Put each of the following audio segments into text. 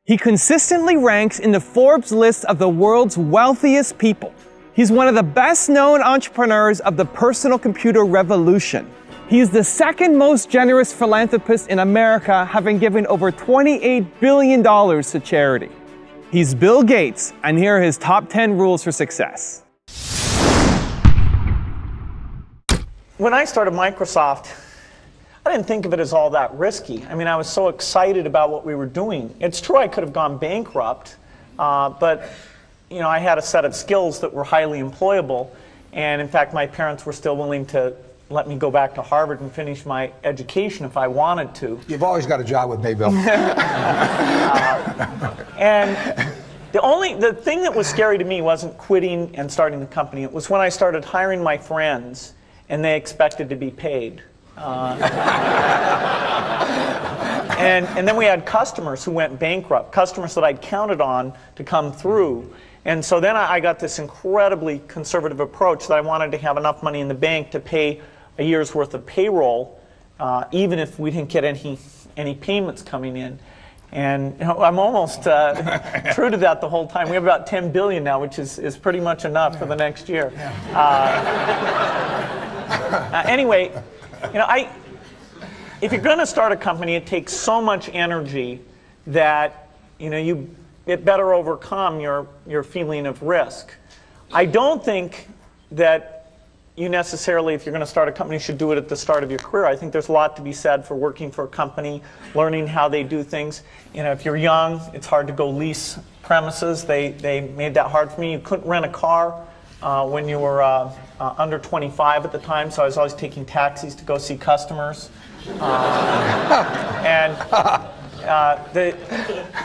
He consistently ranks in the Forbes list of the world's wealthiest people. He's one of the best-known entrepreneurs of the personal computer revolution. He's the second most generous philanthropist in America, having given over $28 billion to charity. He's Bill Gates, and here are his top 10 rules for success. When I started Microsoft, I didn't think of it as all that risky. I mean, I was so excited about what we were doing. It's true I could have gone bankrupt, but you know, I had a set of skills that were highly employable, and in fact, my parents were still willing to let me go back to Harvard and finish my education if I wanted to. You've always got a job with me, Bill. And the thing that was scary to me wasn't quitting and starting the company. It was when I started hiring my friends and they expected to be paid. And then we had customers who went bankrupt, customers that I'd counted on to come through. And so then I got this incredibly conservative approach that I wanted to have enough money in the bank to pay a year's worth of payroll, even if we didn't get any payments coming in. And you know, I'm almost true to that the whole time. We have about 10 billion now, which is pretty much enough for the next year. Anyway, you know, if you're going to start a company, it takes so much energy that you know it better overcome your feeling of risk. I don't think that you necessarily, if you're going to start a company, should do it at the start of your career. I think there's a lot to be said for working for a company, learning how they do things. You know, if you're young, it's hard to go lease premises. They made that hard for me. You couldn't rent a car when you were under 25 at the time, so I was always taking taxis to go see customers. The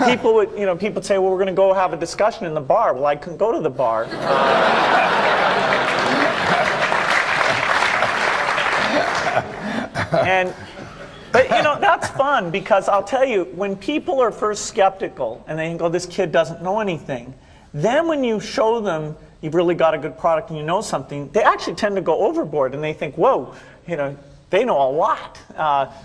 people would, you know, people would say, well, we're going to go have a discussion in the bar. Well, I couldn't go to the bar. But you know, that's fun, because I'll tell you, when people are first skeptical and they think, oh, this kid doesn't know anything, then when you show them you've really got a good product and you know something, they actually tend to go overboard and they think, whoa, you know, they know a lot.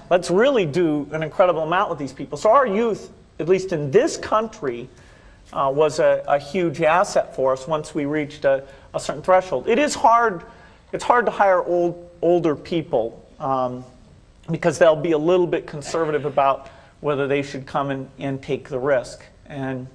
Let's really do an incredible amount with these people. So our youth, at least in this country, was a huge asset for us once we reached a certain threshold. It is hard. It's hard to hire older people because they'll be a little bit conservative about whether they should come and take the risk. And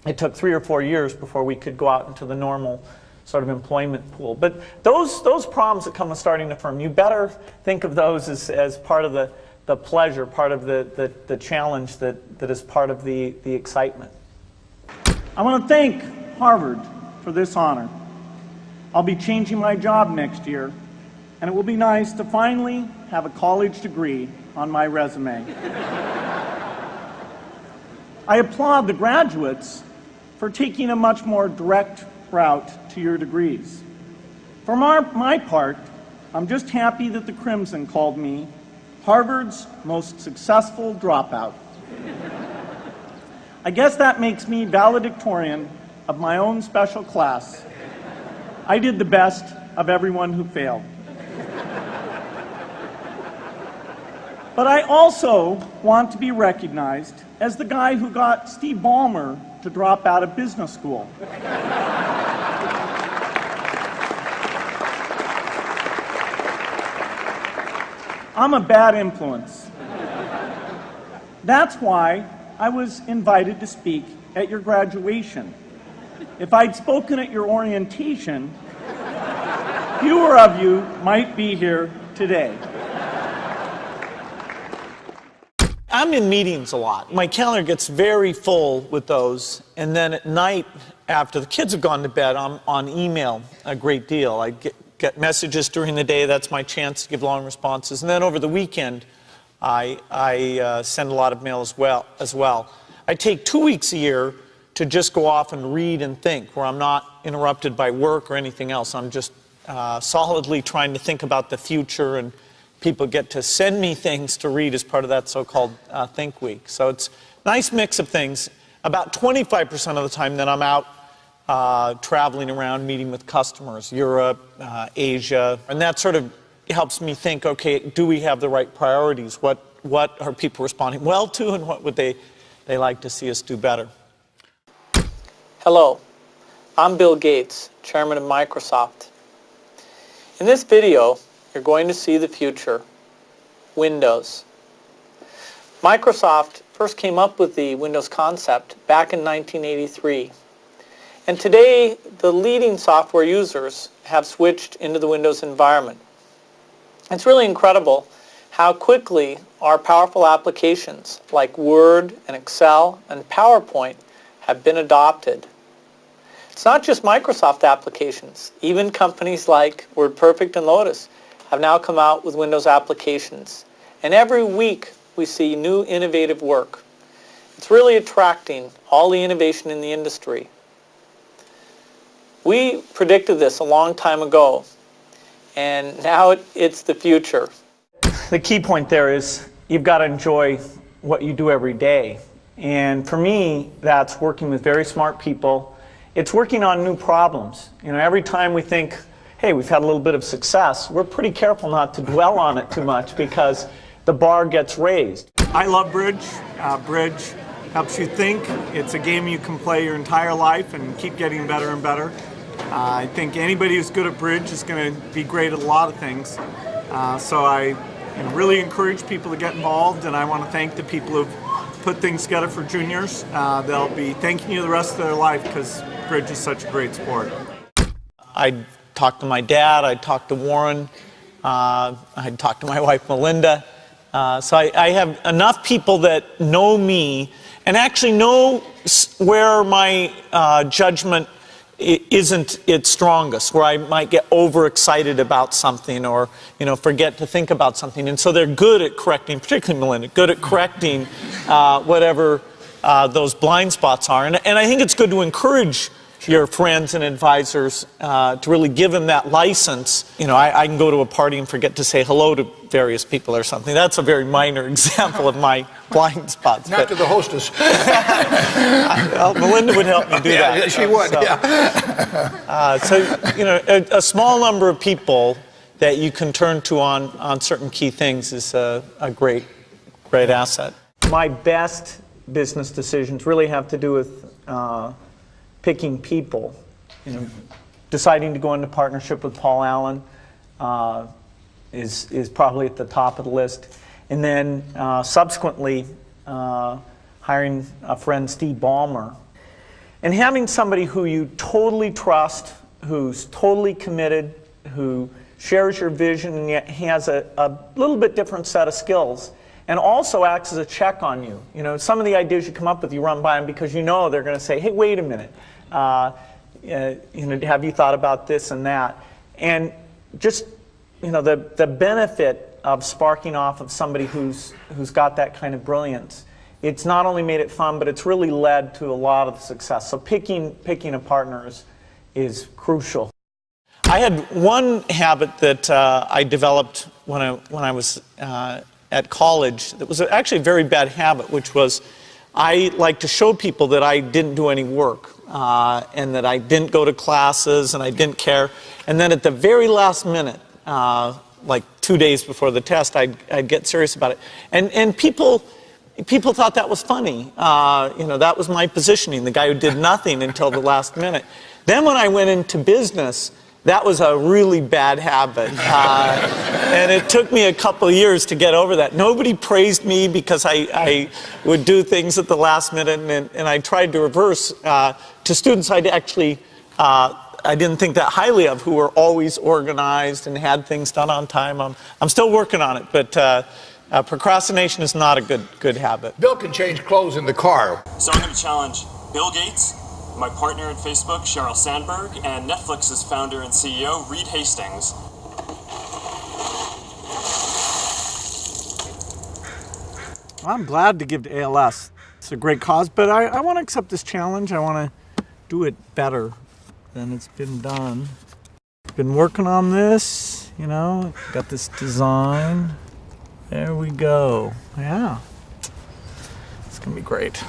it took 3 or 4 years before we could go out into the normal sort of employment pool. But those problems that come with starting a firm, you better think of those as part of the pleasure, part of the challenge that is part of the excitement. I want to thank Harvard for this honor. I'll be changing my job next year, and it will be nice to finally have a college degree on my resume. I applaud the graduates for taking a much more direct route to your degrees. For my part, I'm just happy that the Crimson called me Harvard's most successful dropout. I guess that makes me valedictorian of my own special class. I did the best of everyone who failed. But I also want to be recognized as the guy who got Steve Ballmer to drop out of business school. I'm a bad influence. That's why I was invited to speak at your graduation. If I'd spoken at your orientation, fewer of you might be here today. I'm in meetings a lot. My calendar gets very full with those, and then at night, after the kids have gone to bed, I'm on email a great deal. I get messages during the day. That's my chance to give long responses. And then over the weekend, I send a lot of mail as well. I take 2 weeks a year to just go off and read and think, where I'm not interrupted by work or anything else. I'm just solidly trying to think about the future, and people get to send me things to read as part of that so-called Think Week. So it's a nice mix of things. About 25% of the time that I'm out traveling around, meeting with customers, Europe, Asia, and that sort of helps me think, okay, do we have the right priorities? What are people responding well to, and what would they they like to see us do better. Hello, I'm Bill Gates, Chairman of Microsoft. In this video, you're going to see the future, Windows. Microsoft first came up with the Windows concept back in 1983. And today, the leading software users have switched into the Windows environment. It's really incredible how quickly our powerful applications like Word and Excel and PowerPoint have been adopted. It's not just Microsoft applications. Even companies like WordPerfect and Lotus have now come out with Windows applications. And every week we see new innovative work. It's really attracting all the innovation in the industry. We predicted this a long time ago, and now it's the future. The key point there is you've got to enjoy what you do every day. And for me, that's working with very smart people. It's working on new problems. You know, every time we think, hey, we've had a little bit of success, we're pretty careful not to dwell on it too much because the bar gets raised. I love bridge. Bridge helps you think. It's a game you can play your entire life and keep getting better and better. I think anybody who's good at bridge is going to be great at a lot of things. So I really encourage people to get involved, and I want to thank the people who've put things together for juniors. They'll be thanking you the rest of their life because bridge is such a great sport. I'd talk to my dad, I'd talk to Warren, I'd talk to my wife Melinda. So I have enough people that know me and actually know where my judgment isn't its strongest, where I might get overexcited about something or, forget to think about something. And so they're good at correcting, particularly Melinda, good at correcting whatever those blind spots are. And I think it's good to encourage your friends and advisors to really give them that license. I can go to a party and forget to say hello to various people or something. That's a very minor example of my blind spots. Not to the hostess. Melinda would help me do that. Yeah, she would, So, a small number of people that you can turn to on certain key things is a great asset. My best business decisions really have to do with picking people. Deciding to go into partnership with Paul Allen is probably at the top of the list. And then subsequently hiring a friend, Steve Ballmer. And having somebody who you totally trust, who's totally committed, who shares your vision and yet has a little bit different set of skills, and also acts as a check on you. Some of the ideas you come up with, you run by them because they're going to say, hey, wait a minute. Have you thought about this and that? And just, the benefit of sparking off of somebody who's got that kind of brilliance, it's not only made it fun, but it's really led to a lot of the success. So picking a partner is crucial. I had one habit that I developed when I was at college that was actually a very bad habit, which was I like to show people that I didn't do any work and that I didn't go to classes and I didn't care. And then at the very last minute, like 2 days before the test, I'd get serious about it. And people thought that was funny. That was my positioning, the guy who did nothing until the last minute. Then when I went into business, that was a really bad habit. And it took me a couple of years to get over that. Nobody praised me because I would do things at the last minute, and I tried to reverse to students I didn't think that highly of, who were always organized and had things done on time. I'm still working on it, but procrastination is not a good habit. Bill can change clothes in the car. So I'm going to challenge Bill Gates, my partner in Facebook, Sheryl Sandberg, and Netflix's founder and CEO, Reed Hastings. I'm glad to give to ALS. It's a great cause, but I want to accept this challenge. I want to do it better than it's been done. Been working on this, got this design. There we go. Yeah. It's going to be great.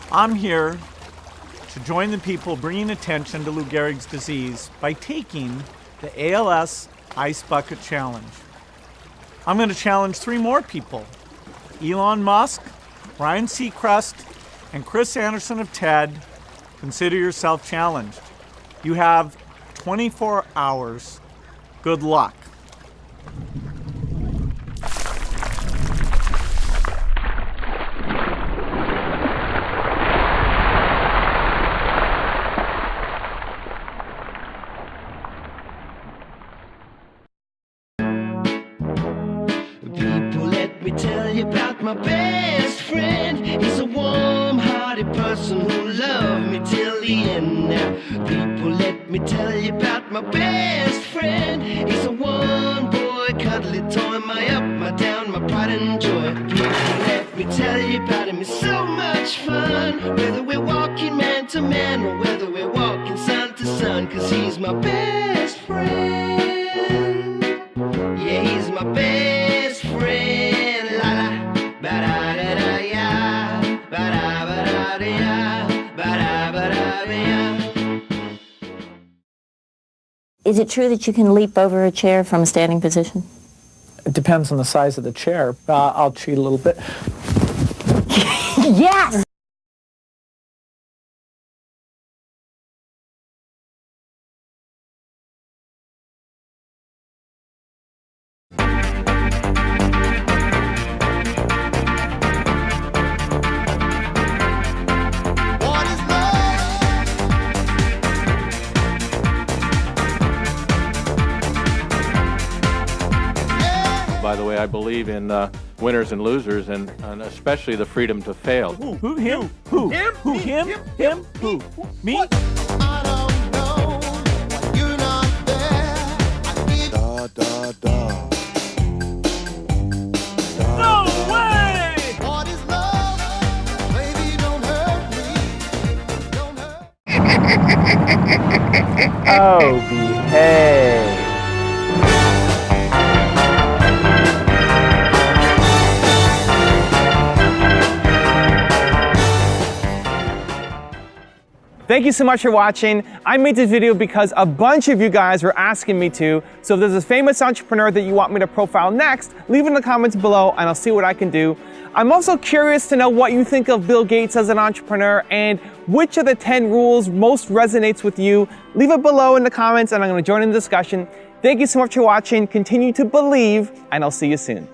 I'm here to to join the people bringing attention to Lou Gehrig's disease by taking the ALS Ice Bucket Challenge. I'm going to challenge 3 more people: Elon Musk, Ryan Seacrest, and Chris Anderson of TED. Consider yourself challenged. You have 24 hours. Good luck. People, let me tell you about my best friend. He's a warm-hearted person who loved me till the end. Now, people, let me tell you about my best friend. He's a one-boy, cuddly toy, my up, my down, my pride and joy. People, let me tell you about him. It's so much fun, whether we're walking man to man or whether we're walking sun to sun, 'cause he's my best friend. Yeah, he's my best friend. La la, ba da da da ya, ba da da ya, ba da da ya. Is it true that you can leap over a chair from a standing position? It depends on the size of the chair. I'll cheat a little bit. Yes! By the way, I believe in winners and losers, and especially the freedom to fail. Who? Him? Who? Him? Who? Him? Him? Who? Me? I don't know, you're not there. I need Da da da. No way! what is love? Baby, don't hurt me. Don't hurt. Oh, behave. Thank you so much for watching. I made this video because a bunch of you guys were asking me to. So if there's a famous entrepreneur that you want me to profile next, leave it in the comments below and I'll see what I can do. I'm also curious to know what you think of Bill Gates as an entrepreneur and which of the 10 rules most resonates with you. Leave it below in the comments and I'm going to join in the discussion. Thank you so much for watching. Continue to believe and I'll see you soon.